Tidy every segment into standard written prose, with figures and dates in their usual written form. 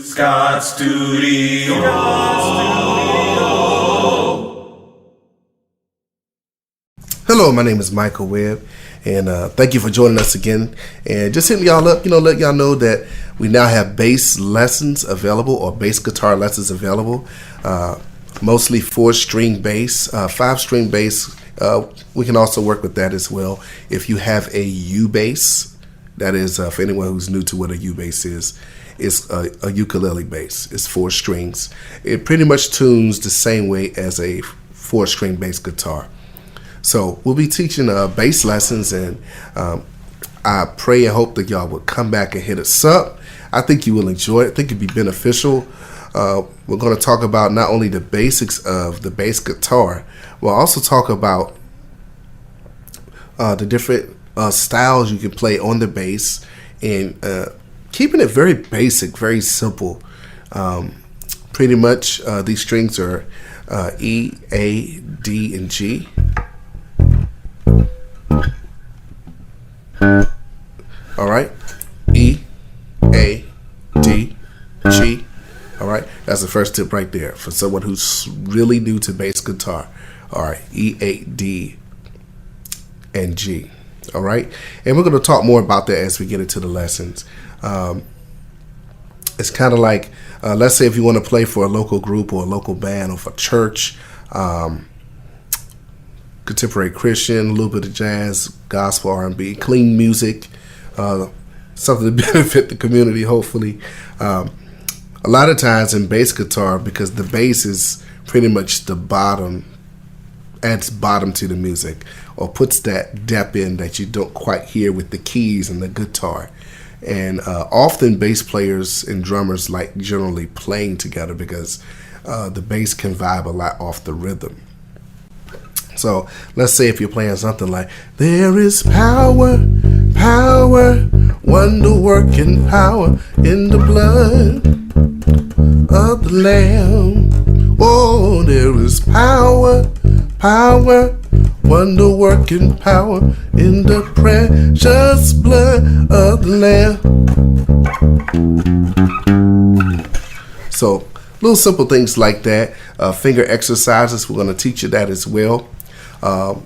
Scott Studio. Hello, my name is Michael Webb, and thank you for joining us again. And just hitting y'all up, let y'all know that we now have bass lessons available, or bass guitar lessons available. Mostly 4-string bass, 5-string bass. We can also work with that as well. If you have a U bass, that is for anyone who's new to what a U bass is, it's a ukulele bass. It's 4 strings. It pretty much tunes the same way as a 4-string bass guitar. So we'll be teaching bass lessons, and I pray and hope that y'all will come back and hit us up. I think you will enjoy it. I think it'd be beneficial. We're going to talk about not only the basics of the bass guitar, we'll also talk about the different styles you can play on the bass, and keeping it very basic, very simple. Pretty much these strings are E, A, D, and G. All right, E, A, D, G. All right, that's the first tip right there for someone who's really new to bass guitar. All right, E, A, D, and G. All right, and we're going to talk more about that as we get into the lessons. It's kind of like, let's say if you want to play for a local group or a local band or for church, contemporary Christian, a little bit of jazz, gospel, R&B, clean music, something to benefit the community, hopefully. A lot of times in bass guitar, because the bass is pretty much the bottom, adds bottom to the music, or puts that depth in that you don't quite hear with the keys and the guitar. And often bass players and drummers like generally playing together because the bass can vibe a lot off the rhythm. So let's say if you're playing something like, there is power, power, wonder-working power in the blood of the Lamb. Oh, there is power, power, wonder-working power in the precious blood of the Lamb. So little simple things like that. Finger exercises, we're going to teach you that as well.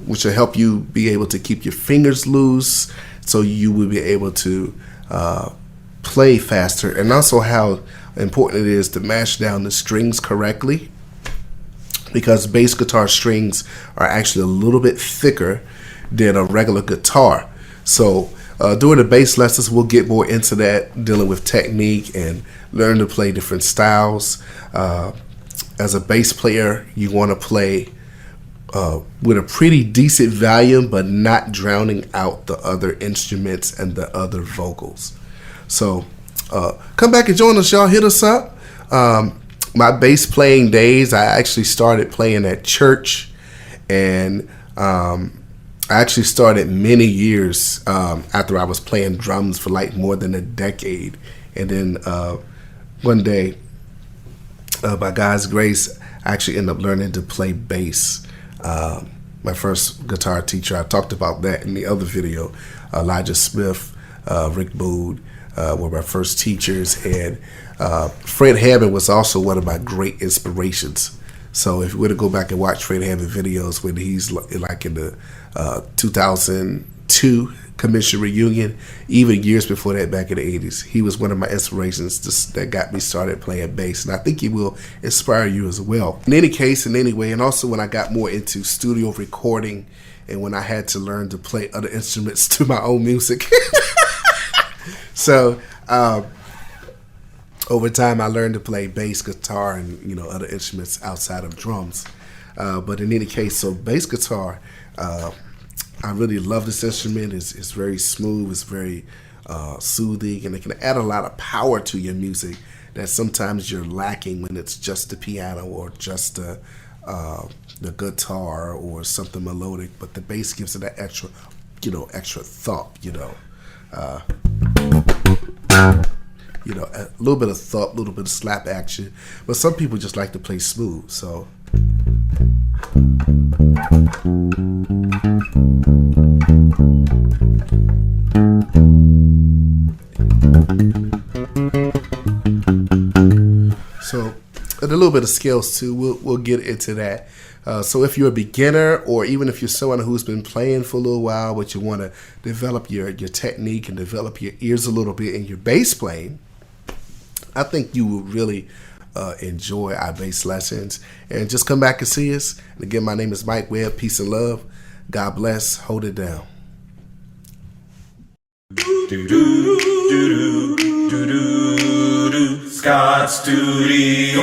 Which will help you be able to keep your fingers loose, so you will be able to play faster, and also how important it is to mash down the strings correctly, because bass guitar strings are actually a little bit thicker than a regular guitar. So during the bass lessons, we'll get more into that, dealing with technique and learn to play different styles. As a bass player, you want to play with a pretty decent volume, but not drowning out the other instruments and the other vocals. So come back and join us, y'all. Hit us up. My bass playing days, I actually started playing at church, and I actually started many years after I was playing drums for like more than a decade. And then one day, by God's grace, I actually ended up learning to play bass. My first guitar teacher, I talked about that in the other video. Elijah Smith, Rick Boone were my first teachers, and Fred Hammond was also one of my great inspirations. So if you were to go back and watch Fred Hammond videos when he's like in the 2002 Commission reunion, even years before that, back in the 80s, he was one of my inspirations that got me started playing bass, and I think he will inspire you as well. In any case, in any way, and also when I got more into studio recording and when I had to learn to play other instruments to my own music. So over time, I learned to play bass guitar and other instruments outside of drums. But in any case, so bass guitar, I really love this instrument. It's very smooth, it's very soothing, and it can add a lot of power to your music that sometimes you're lacking when it's just the piano or just the guitar or something melodic. But the bass gives it that extra, extra thump, a little bit of thump, a little bit of slap action. But some people just like to play smooth, so. So, and a little bit of skills too. We'll get into that. So, if you're a beginner, or even if you're someone who's been playing for a little while, but you want to develop your technique and develop your ears a little bit in your bass playing, I think you will really enjoy our bass lessons. And just come back and see us. And again, my name is Mike Webb. Peace and love. God bless. Hold it down. Scott Studios.